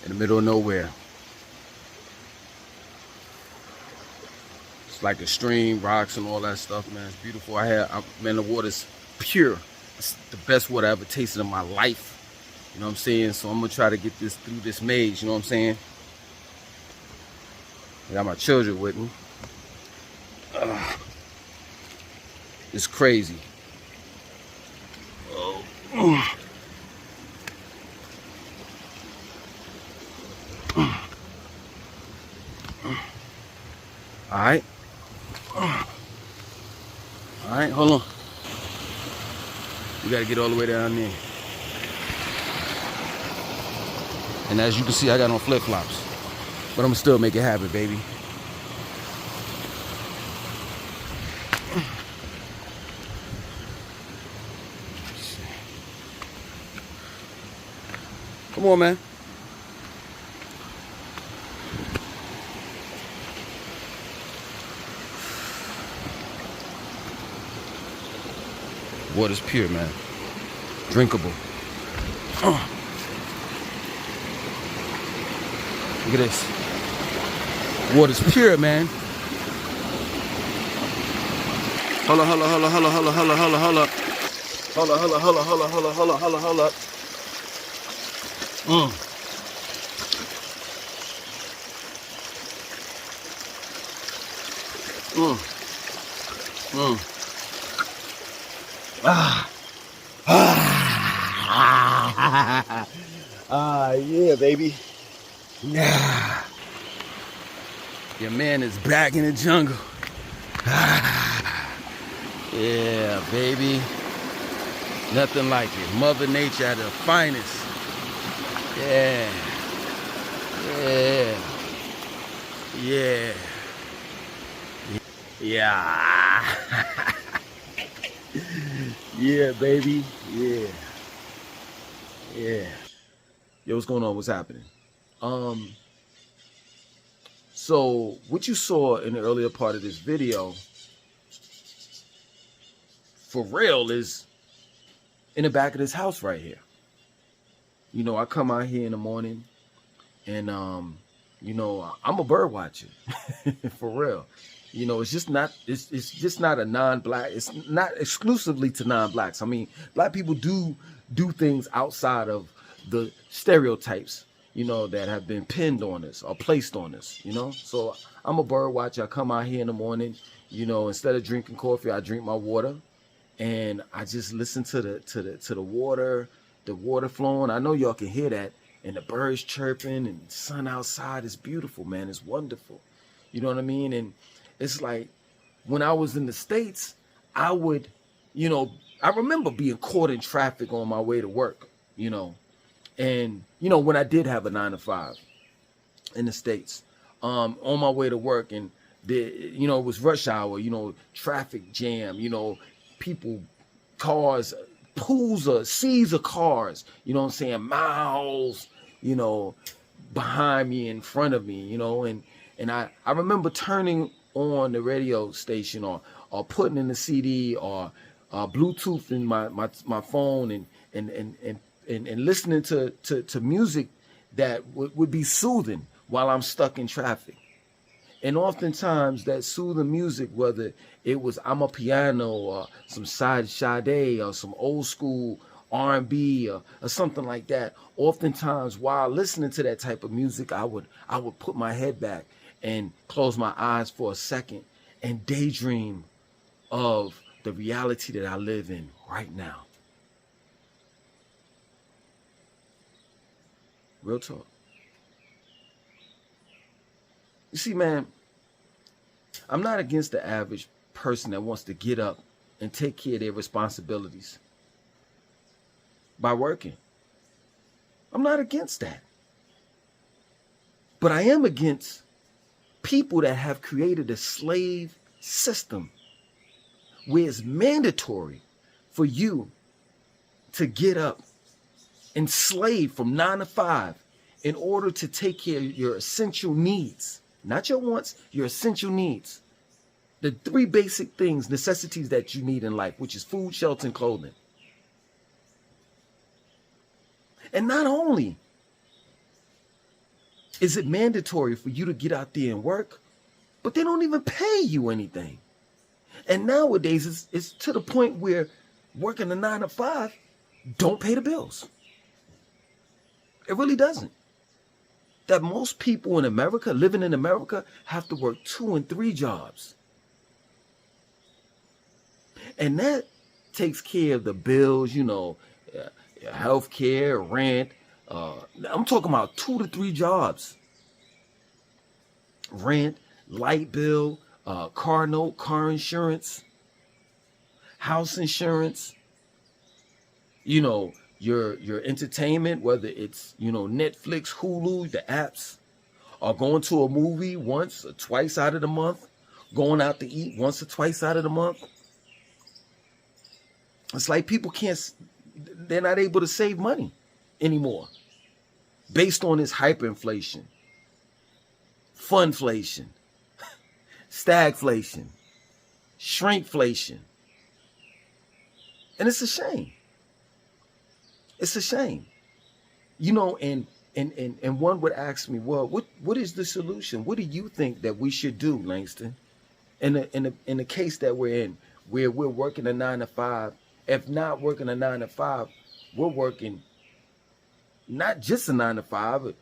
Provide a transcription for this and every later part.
in the middle of nowhere. It's like a stream, rocks, and all that stuff, man. It's beautiful. Man, the water's pure. It's the best water I ever tasted in my life. You know what I'm saying? So I'm gonna try to get this through this maze. You know what I'm saying? I got my children with me. It's crazy. Oh. All right. All right, hold on. We gotta get all the way down there. And as you can see, I got on flip-flops. But I'm gonna still make it happen, baby. Come on, man. Water's pure, man. Drinkable. Look at this. Water's pure, man. Hold up. Hold up. Yeah, baby. Yeah. Your man is back in the jungle. Yeah, baby. Nothing like it. Mother Nature at her finest. Yeah. Yeah, baby. Yeah. Yo, what's going on? What's happening? So what you saw in the earlier part of this video, for real, is in the back of this house right here. You know, I come out here in the morning and, you know, I'm a bird watcher for real. You know, it's just not a non-black. It's not exclusively to non-blacks. I mean, black people do things outside of the stereotypes, you know, that have been pinned on us or placed on us, you know. So I'm a bird watcher. I come out here in the morning, you know, instead of drinking coffee, I drink my water, and I just listen to the water flowing. I know y'all can hear that, and the birds chirping, and the sun outside is beautiful, man. It's wonderful. You know what I mean? And it's like when I was in the States, I would, you know, I remember being caught in traffic on my way to work, you know. And, you know, when I did have a 9-to-5 in the States, on my way to work, and you know, it was rush hour, you know, traffic jam, you know, people, cars, pools of seas of cars, you know what I'm saying, miles, you know, behind me, in front of me, you know, and I remember turning on the radio station or putting in the CD or Bluetooth in my phone and listening to music that would be soothing while I'm stuck in traffic. And oftentimes that soothing music, whether it was Amapiano or some Sade or some old school R&B or something like that, oftentimes while listening to that type of music, I would put my head back and close my eyes for a second and daydream of the reality that I live in right now. Real talk. You see, man, I'm not against the average person that wants to get up and take care of their responsibilities by working. I'm not against that. But I am against people that have created a slave system where it's mandatory for you to get up and slave from 9 to 5 in order to take care of your essential needs, not your wants, your essential needs. The 3 basic things, necessities that you need in life, which is food, shelter, and clothing. And not only Is it mandatory for you to get out there and work? But they don't even pay you anything. And nowadays, it's to the point where working a 9 to 5 don't pay the bills. It really doesn't. That most people in America, living in America, have to work 2 and 3 jobs. And that takes care of the bills, health care, rent. I'm talking about 2 to 3 jobs. Rent, light bill, car note, car insurance, house insurance, your entertainment, whether it's, Netflix, Hulu, the apps, or going to a movie once or twice out of the month, going out to eat once or twice out of the month. It's like people they're not able to save money anymore based on this hyperinflation, funflation, stagflation, shrinkflation. And it's a shame. It's a shame. And one would ask me, well, what is the solution? What do you think that we should do, Langston? In the case that we're in, where we're working a 9 to 5, if not working a 9 to 5, we're working not just a 9 to 5,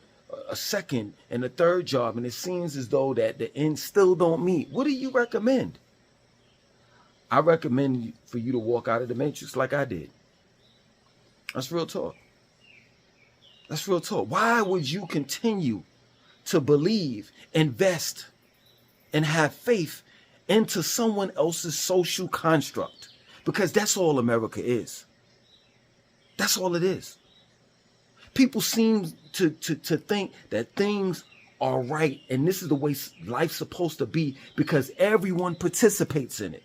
a second and a third job, and it seems as though that the ends still don't meet. What do you recommend? I recommend for you to walk out of the matrix like I did. That's real talk. That's real talk. Why would you continue to believe, invest, and have faith into someone else's social construct? Because that's all America is. That's all it is. People seem to think that things are right and this is the way life's supposed to be because everyone participates in it.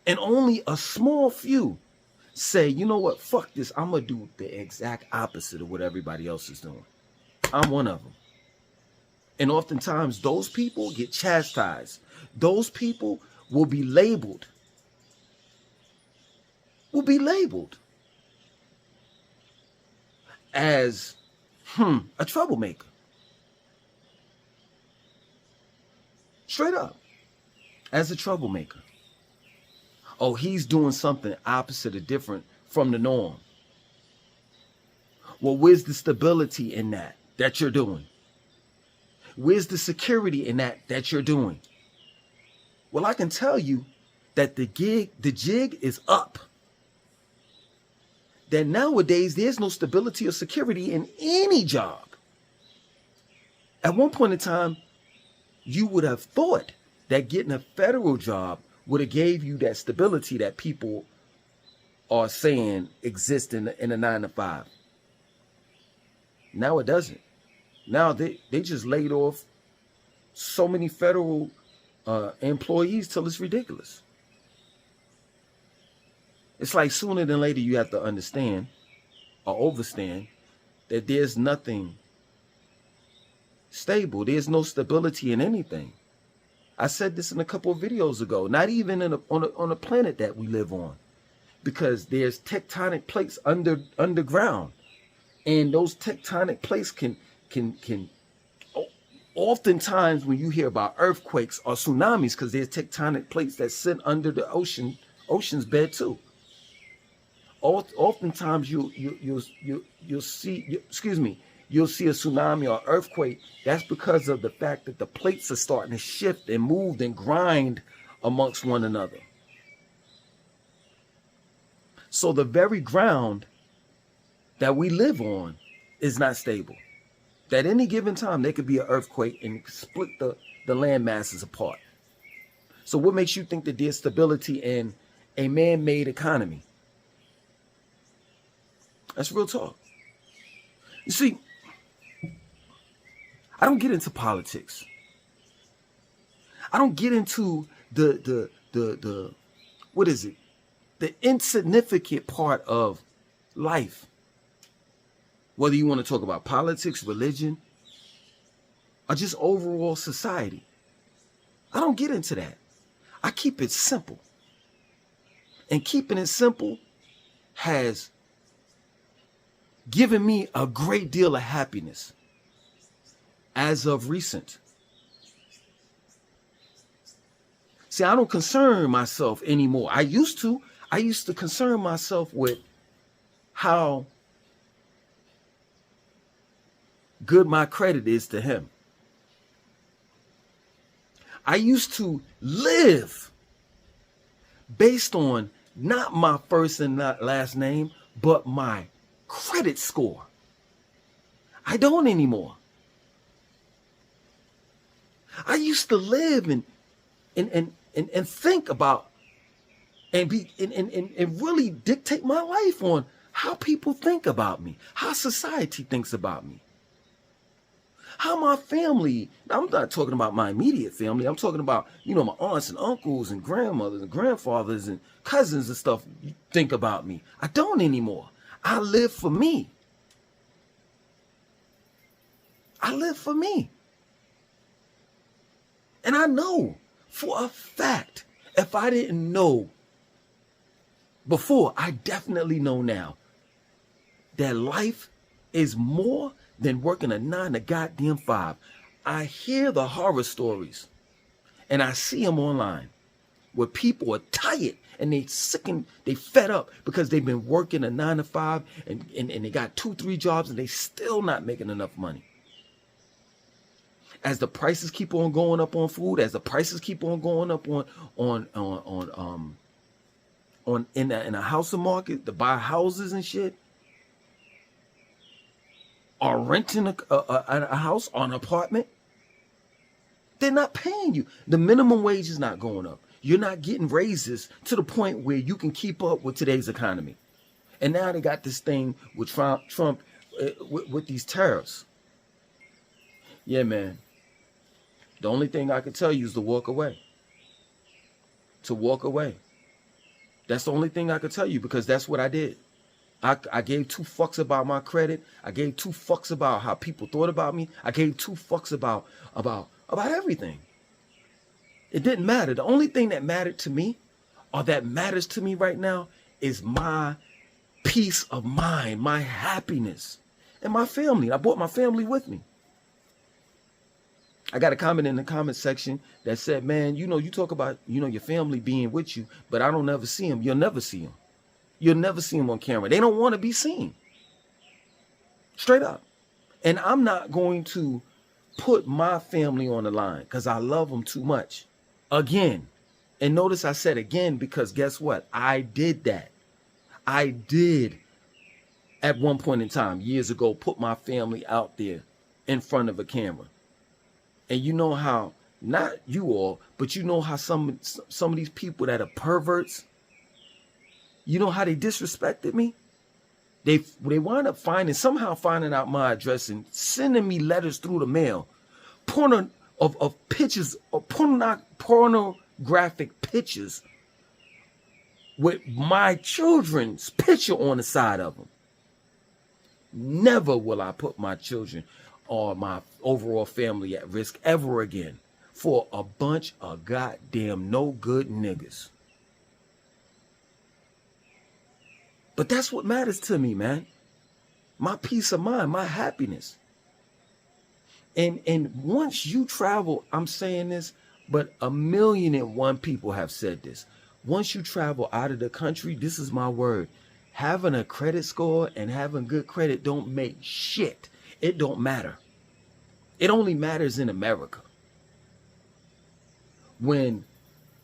And only a small few say, you know what, fuck this. I'm going to do the exact opposite of what everybody else is doing. I'm one of them. And oftentimes those people get chastised. Those people will be labeled. As a troublemaker. Straight up. As a troublemaker. Oh, he's doing something opposite or different from the norm. Well, where's the stability in that you're doing? Where's the security in that you're doing? Well, I can tell you that the jig is up. That nowadays there's no stability or security in any job. At one point in time, you would have thought that getting a federal job would have gave you that stability that people are saying exists in a 9 to 5. Now it doesn't. Now they just laid off so many federal employees till it's ridiculous. It's like sooner than later you have to understand or overstand that there's nothing stable. There's no stability in anything. I said this in a couple of videos ago, not even on a planet that we live on, because there's tectonic plates underground, and those tectonic plates can oftentimes when you hear about earthquakes or tsunamis, because there's tectonic plates that sit under the ocean's bed too. Oftentimes you'll see, you'll see a tsunami or earthquake. That's because of the fact that the plates are starting to shift and move and grind amongst one another. So the very ground that we live on is not stable. At any given time, there could be an earthquake and split the land masses apart. So what makes you think that there's stability in a man-made economy? That's real talk. You see, I don't get into politics. I don't get into the what is it? The insignificant part of life. Whether you want to talk about politics, religion, or just overall society. I don't get into that. I keep it simple. And keeping it simple has given me a great deal of happiness as of recent. See, I don't concern myself anymore. I used to concern myself with how good my credit is to him. I used to live based on not my first and not last name, but my credit score. I don't anymore. I used to live and think about and really dictate my life on how people think about me, how society thinks about me, how my family, I'm not talking about my immediate family, I'm talking about, my aunts and uncles and grandmothers and grandfathers and cousins and stuff think about me. I don't anymore. I live for me. I live for me. And I know for a fact, if I didn't know before, I definitely know now that life is more than working a 9 to goddamn 5. I hear the horror stories and I see them online where people are tired and they sick and they fed up because they've been working a 9 to 5 and they got 2-3 jobs and they still not making enough money. As the prices keep on going up on food, as the prices keep on going up in a housing market to buy houses and shit, or renting a house or an apartment, they're not paying you. The minimum wage is not going up. You're not getting raises to the point where you can keep up with today's economy. And now they got this thing with Trump with these tariffs. Yeah, man. The only thing I can tell you is to walk away. To walk away. That's the only thing I could tell you, because that's what I did. I gave 2 fucks about my credit. I gave 2 fucks about how people thought about me. I gave 2 fucks about everything. It didn't matter. The only thing that mattered to me, or that matters to me right now, is my peace of mind, my happiness, and my family. I brought my family with me. I got a comment in the comment section that said, man, you talk about, your family being with you, but I don't ever see them. You'll never see them. You'll never see them on camera. They don't want to be seen. Straight up. And I'm not going to put my family on the line because I love them too much. Again. And notice I said again, because guess what? I did that. I did at one point in time, years ago, put my family out there in front of a camera. And you know how, not you all, but you know how some of these people that are perverts, you know how they disrespected me? They wind up somehow finding out my address and sending me letters through the mail, of pictures, of pornographic pictures with my children's picture on the side of them. Never will I put my children or my overall family at risk ever again for a bunch of goddamn no good niggas. But that's what matters to me, man. My peace of mind, my happiness. And once you travel, I'm saying this, but 1,000,001 people have said this. Once you travel out of the country, this is my word. Having a credit score and having good credit don't make shit. It don't matter. It only matters in America. When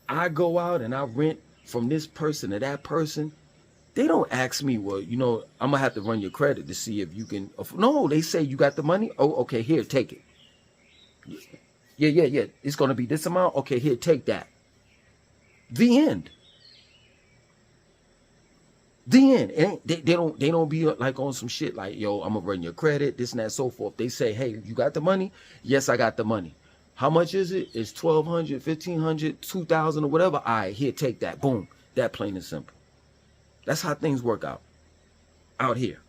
I go out and I rent from this person to that person, they don't ask me, well, I'm going to have to run your credit to see if you can. No, they say, you got the money? Oh, okay, here, take it. Yeah. It's going to be this amount? Okay, here, take that. The end. The end. They don't be like on some shit like, yo, I'm gonna run your credit, this and that, so forth. They say, hey, you got the money? Yes, I got the money. How much is it? It's $1,200, $1,500, $2,000 or whatever. All right, here, take that. Boom. That plain and simple. That's how things work out here.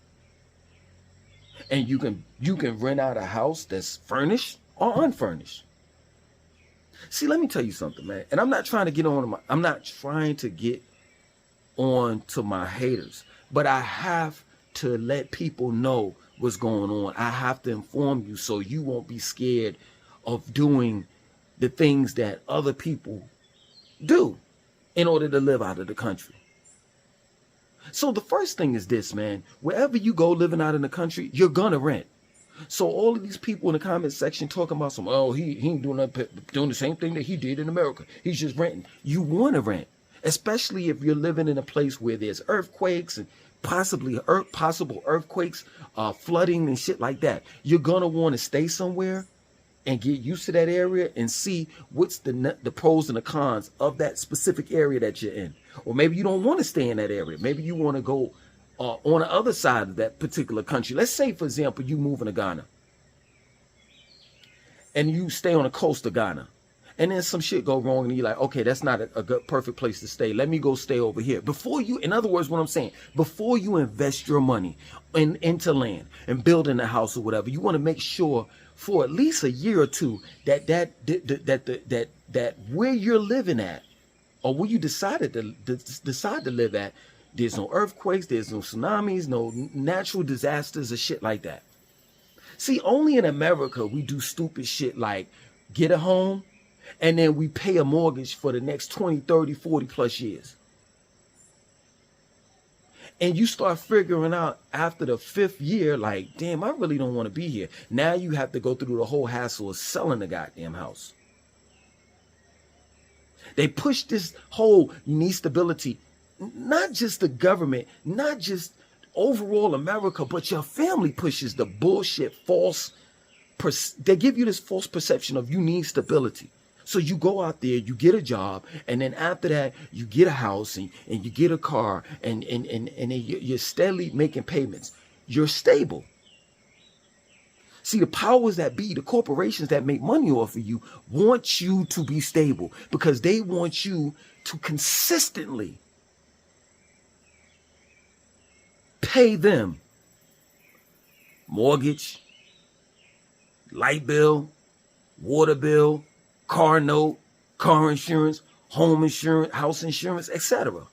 And you can rent out a house that's furnished or unfurnished. See, let me tell you something, man. And I'm not trying to get on to my haters, but I have to let people know what's going on. I have to inform you so you won't be scared of doing the things that other people do in order to live out of the country. So the first thing is this, man. Wherever you go living out in the country, you're gonna rent. So all of these people in the comment section talking about some, oh, he ain't doing the same thing that he did in America. He's just renting. You want to rent, especially if you're living in a place where there's earthquakes and possible earthquakes, flooding and shit like that. You're gonna want to stay somewhere and get used to that area and see what's the pros and the cons of that specific area that you're in. Or maybe you don't want to stay in that area. Maybe you want to go on the other side of that particular country. Let's say, for example, you move into Ghana and you stay on the coast of Ghana, and then some shit go wrong and you're like, okay, that's not a good, perfect place to stay. Let me go stay over here. Before you, in other words, what I'm saying, before you invest your money into land and building a house or whatever, you want to make sure for at least a year or two that where you're living at, or where you decide to live at, there's no earthquakes, there's no tsunamis, no natural disasters or shit like that. See, only in America we do stupid shit like get a home and then we pay a mortgage for the next 20, 30, 40 plus years. And you start figuring out after the 5th year, like, damn, I really don't want to be here. Now you have to go through the whole hassle of selling the goddamn house. They push this whole, you need stability, not just the government, not just overall America, but your family pushes the bullshit they give you this false perception of you need stability. So you go out there, you get a job, and then after that, you get a house and you get a car, and then you're steadily making payments. You're stable. See, the powers that be, the corporations that make money off of you, want you to be stable because they want you to consistently pay them mortgage, light bill, water bill, car note, car insurance, home insurance, house insurance, etc.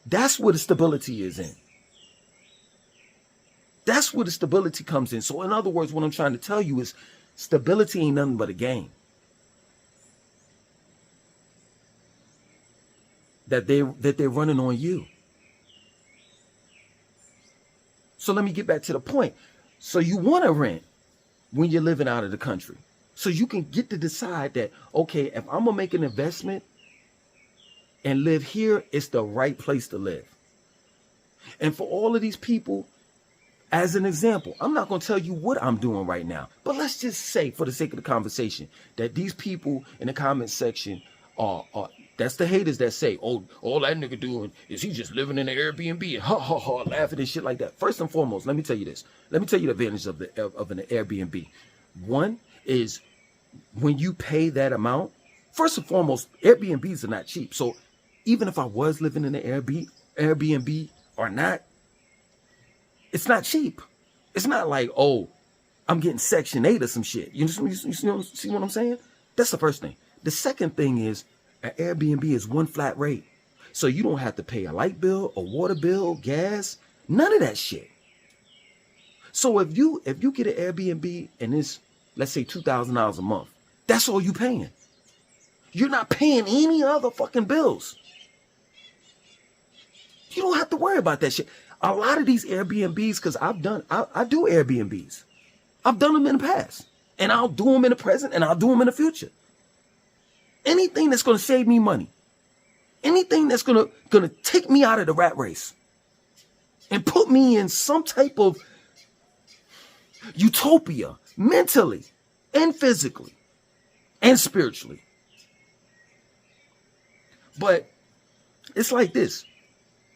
That's where the stability is in. That's where the stability comes in. So in other words, what I'm trying to tell you is stability ain't nothing but a game. That they're running on you. So let me get back to the point. So you want to rent when you're living out of the country. So you can get to decide that, okay, if I'm going to make an investment and live here, it's the right place to live. And for all of these people, as an example, I'm not going to tell you what I'm doing right now, but let's just say, for the sake of the conversation, that these people in the comment section are that's the haters that say, oh, all that nigga doing is he just living in an Airbnb and ha ha ha, laughing and shit like that. First and foremost, let me tell you this. Let me tell you the advantage of an Airbnb. One is when you pay that amount. First and foremost, Airbnbs are not cheap. So even if I was living in an Airbnb or not, it's not cheap. It's not like, oh, I'm getting Section 8 or some shit. You see what I'm saying? That's the first thing. The second thing is an Airbnb is one flat rate. So you don't have to pay a light bill, a water bill, gas, none of that shit. So if you get an Airbnb and it's, let's say, $2,000 a month, that's all you paying. You're not paying any other fucking bills. You don't have to worry about that shit. A lot of these Airbnbs, because I do Airbnbs. I've done them in the past. And I'll do them in the present and I'll do them in the future. Anything that's going to save me money. Anything that's going to take me out of the rat race. And put me in some type of utopia, mentally and physically and spiritually. But it's like this.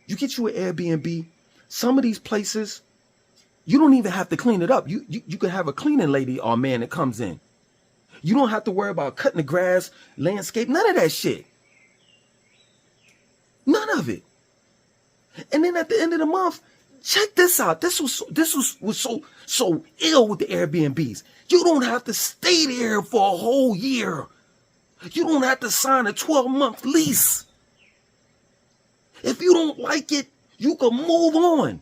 You get you an Airbnb. Some of these places, you don't even have to clean it up. You could have a cleaning lady or man that comes in. You don't have to worry about cutting the grass, landscape, none of that shit. None of it. And then at the end of the month, check this out. This was so ill with the Airbnbs. You don't have to stay there for a whole year. You don't have to sign a 12-month lease. If you don't like it, you can move on.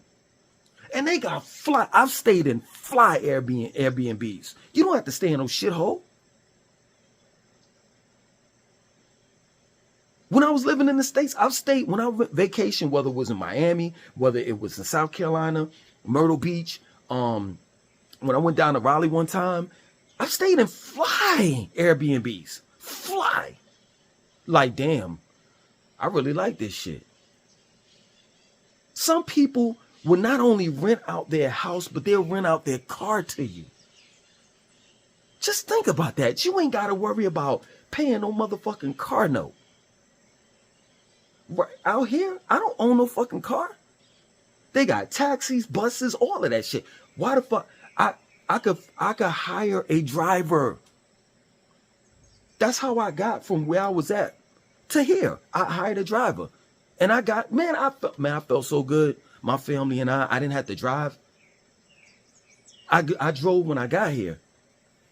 And they got fly. I've stayed in fly Airbnbs. You don't have to stay in no shithole. When I was living in the States, I've stayed, when I went vacation, whether it was in Miami, whether it was in South Carolina, Myrtle Beach, when I went down to Raleigh one time, I stayed in fly Airbnbs. Fly. Like, damn, I really like this shit. Some people will not only rent out their house, but they'll rent out their car to you. Just think about that. You ain't got to worry about paying no motherfucking car note. Right out here, I don't own no fucking car. They got taxis, buses, all of that shit. Why the fuck? I could hire a driver. That's how I got from where I was at to here. I hired a driver. And I got, I felt so good. My family and I didn't have to drive. I drove when I got here.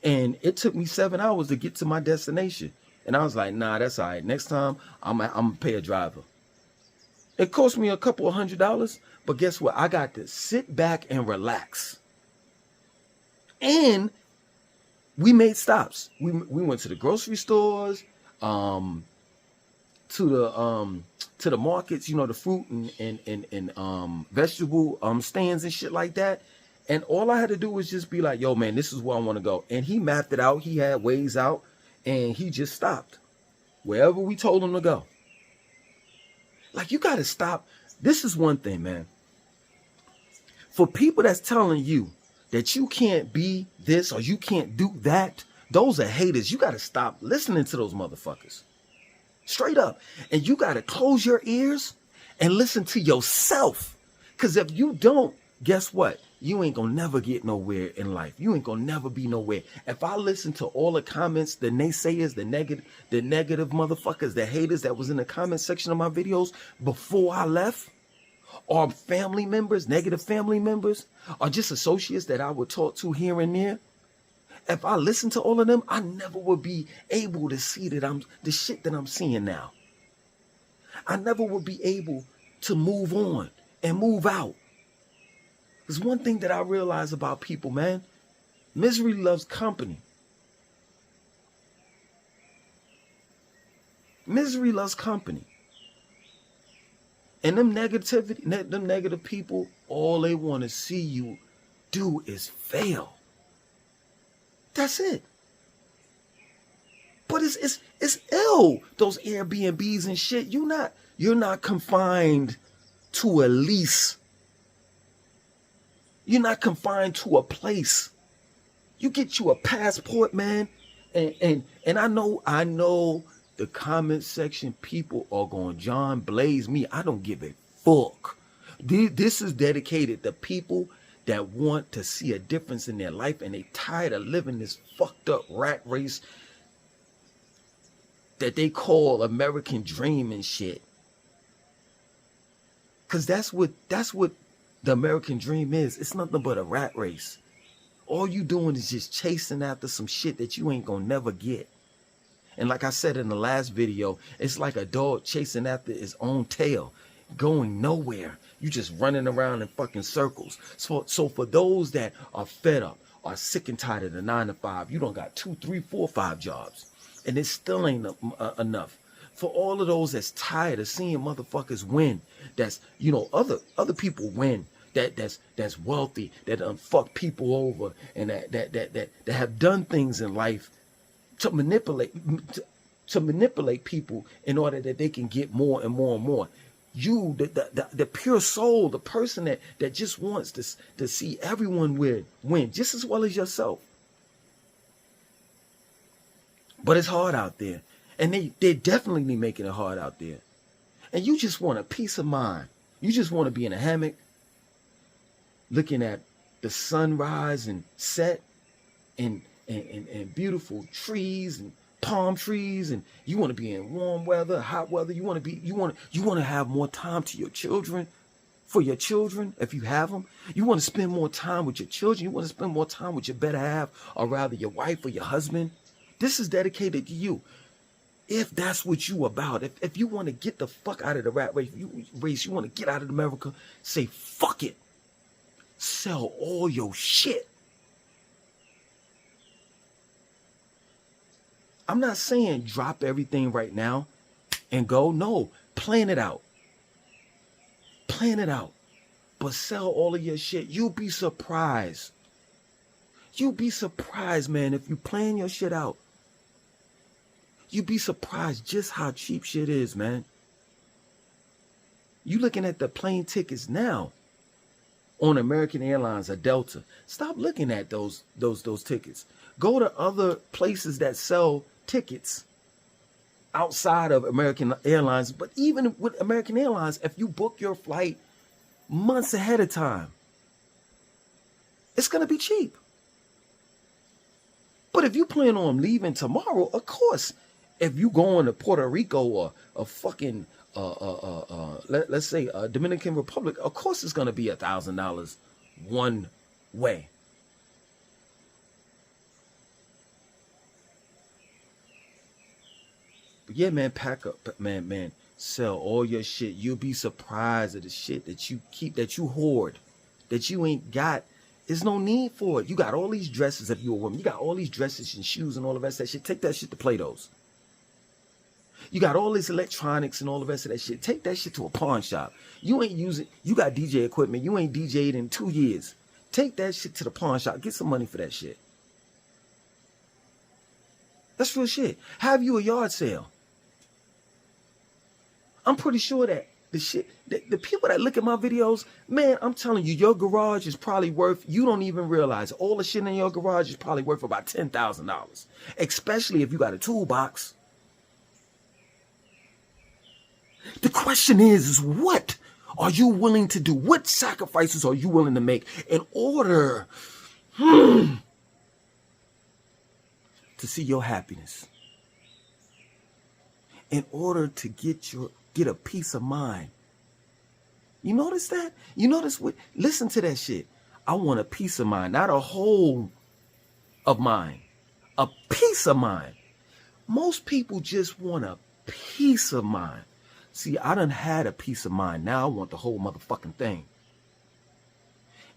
And it took me 7 hours to get to my destination. And I was like, nah, that's all right. Next time, I'm going to pay a driver. It cost me a couple of $100, but guess what? I got to sit back and relax. And we made stops. We went to the grocery stores, to the markets, the fruit and vegetable stands and shit like that. And all I had to do was just be like, yo, man, this is where I want to go. And he mapped it out. He had ways out. And he just stopped wherever we told him to go. Like, you got to stop. This is one thing, man. For people that's telling you that you can't be this or you can't do that, those are haters. You got to stop listening to those motherfuckers. Straight up. And you got to close your ears and listen to yourself. Because if you don't, guess what? You ain't gonna never get nowhere in life. You ain't gonna never be nowhere. If I listen to all the comments, the naysayers, the negative motherfuckers, the haters that was in the comment section of my videos before I left, or family members, negative family members, or just associates that I would talk to here and there, if I listen to all of them, I never would be able to see that the shit that I'm seeing now. I never would be able to move on and move out. There's one thing that I realize about people, man. Misery loves company. Misery loves company. And them negative people, all they want to see you do is fail. That's it. But it's ill, those Airbnbs and shit. You're not confined to a lease. You're not confined to a place. You get you a passport, man. And I know the comment section people are going John Blaze me. I don't give a fuck. This is dedicated to people that want to see a difference in their life and they tired of living this fucked up rat race that they call American dream and shit. Cause that's what the American dream is. It's nothing but a rat race. All you doing is just chasing after some shit that you ain't gonna never get. And like I said in the last video, it's like a dog chasing after his own tail, going nowhere. You just running around in fucking circles. So for those that are fed up, are sick and tired of the 9 to 5, you don't got 2, 3, 4, 5 jobs, and it still ain't enough. For all of those that's tired of seeing motherfuckers win, that's other people win, that's wealthy, that fuck people over, and that have done things in life to manipulate people in order that they can get more and more and more. You, the pure soul, the person that just wants to see everyone win just as well as yourself. But it's hard out there. And they're definitely making it hard out there. And you just want a peace of mind. You just want to be in a hammock looking at the sunrise and set and beautiful trees and palm trees, and you want to be in warm weather, hot weather. You want to have more time to your children, for your children if you have them. You want to spend more time with your children. You want to spend more time with your better half, or rather your wife or your husband. This is dedicated to you. If that's what you about, if you want to get the fuck out of the rat race, you want to get out of America, say fuck it. Sell all your shit. I'm not saying drop everything right now and go. No, plan it out. Plan it out. But sell all of your shit. You'll be surprised. You'll be surprised, man, if you plan your shit out. You'd be surprised just how cheap shit is, man. You looking at the plane tickets now on American Airlines or Delta. Stop looking at those tickets. Go to other places that sell tickets outside of American Airlines. But even with American Airlines, if you book your flight months ahead of time, it's going to be cheap. But if you plan on leaving tomorrow, of course, if you going to Puerto Rico or a fucking let's say Dominican Republic, of course it's gonna be $1,000 one way. But yeah, man, pack up, man, sell all your shit. You'll be surprised at the shit that you keep, that you hoard, that you ain't got. There's no need for it. You got all these dresses if you're a woman. You got all these dresses and shoes and all the rest of that shit. Take that shit to Play-Dohs. You got all this electronics and all the rest of that shit. Take that shit to a pawn shop. You ain't using, you got DJ equipment. You ain't DJ'd in 2 years. Take that shit to the pawn shop. Get some money for that shit. That's real shit. Have you a yard sale? I'm pretty sure that the people that look at my videos, man, I'm telling you, your garage is probably worth, you don't even realize, all the shit in your garage is probably worth about $10,000. Especially if you got a toolbox. The question is what are you willing to do? What sacrifices are you willing to make in order to see your happiness? In order to get a peace of mind. You notice that? You notice what? Listen to that shit. I want a peace of mind, not a whole of mind. A peace of mind. Most people just want a peace of mind. See, I done had a peace of mind. Now I want the whole motherfucking thing.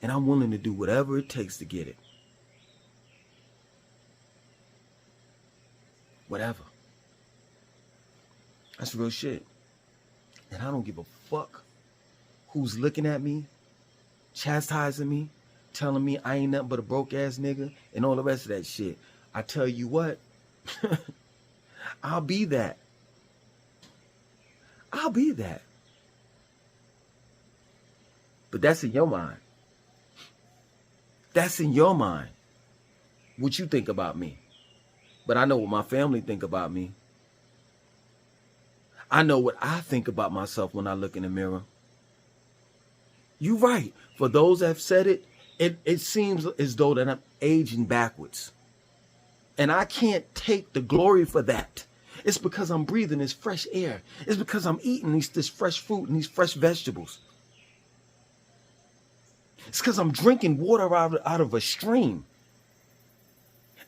And I'm willing to do whatever it takes to get it. Whatever. That's real shit. And I don't give a fuck who's looking at me, chastising me, telling me I ain't nothing but a broke ass nigga, and all the rest of that shit. I tell you what, I'll be that. I'll be that. But that's in your mind. That's in your mind. What you think about me. But I know what my family think about me. I know what I think about myself when I look in the mirror. You're right. For those that have said it, it seems as though that I'm aging backwards. And I can't take the glory for that. It's because I'm breathing this fresh air. It's because I'm eating this fresh fruit and these fresh vegetables. It's because I'm drinking water out of a stream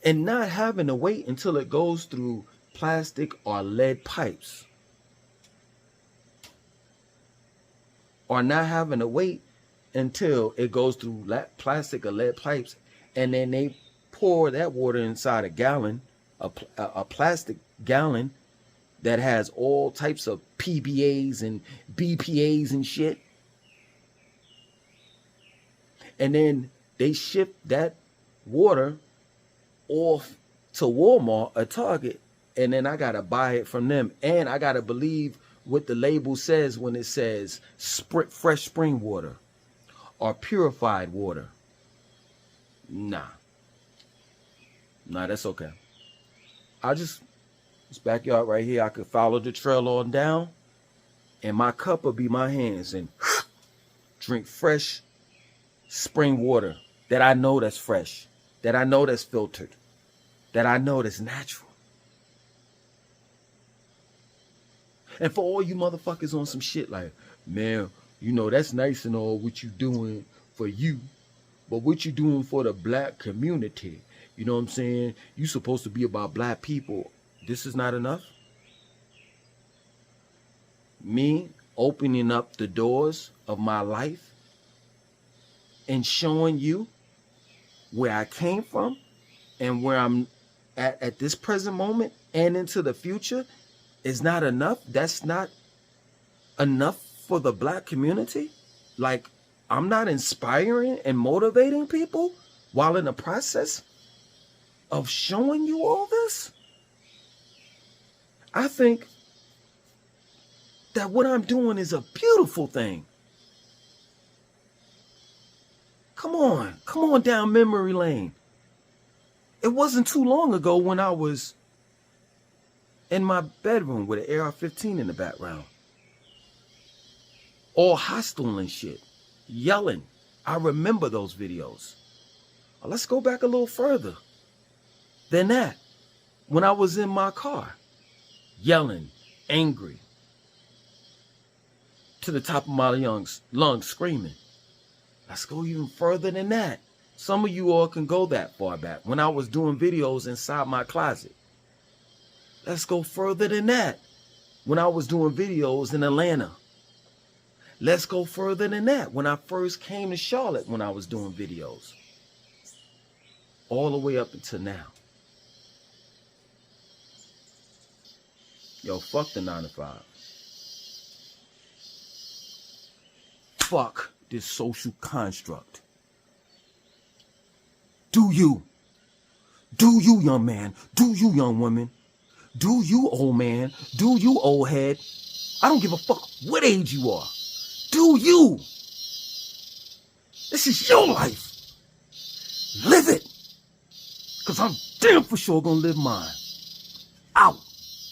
and not having to wait until it goes through plastic or lead pipes. Or not having to wait until it goes through plastic or lead pipes and then they pour that water inside a gallon, a plastic gallon that has all types of PBAs and BPAs and shit. And then they ship that water off to Walmart or Target, and then I gotta buy it from them, and I gotta believe what the label says when it says fresh spring water or purified water. Nah, that's okay. This backyard right here, I could follow the trail on down, and my cup will be my hands, and drink fresh spring water that I know that's fresh, that I know that's filtered, that I know that's natural. And for all you motherfuckers on some shit like, man, you know, that's nice and all what you doing for you, but what you doing for the black community, you know what I'm saying? You supposed to be about black people. This is not enough? Me opening up the doors of my life and showing you where I came from and where I'm at this present moment and into the future is not enough. That's not enough for the Black community. Like, I'm not inspiring and motivating people while in the process of showing you all this. I think that what I'm doing is a beautiful thing. Come on down memory lane. It wasn't too long ago when I was in my bedroom with an AR-15 in the background, all hostile and shit, yelling. I remember those videos. Let's go back a little further than that. When I was in my car, yelling, angry, to the top of my lungs, screaming. Let's go even further than that. Some of you all can go that far back. When I was doing videos inside my closet. Let's go further than that. When I was doing videos in Atlanta. Let's go further than that. When I first came to Charlotte, when I was doing videos. All the way up until now. Yo, fuck the 9 to 5. Fuck this social construct. Do you, young man? Do you, young woman? Do you, old man? Do you, old head? I don't give a fuck what age you are. Do you? This is your life. Live it. Because I'm damn for sure gonna live mine. Out.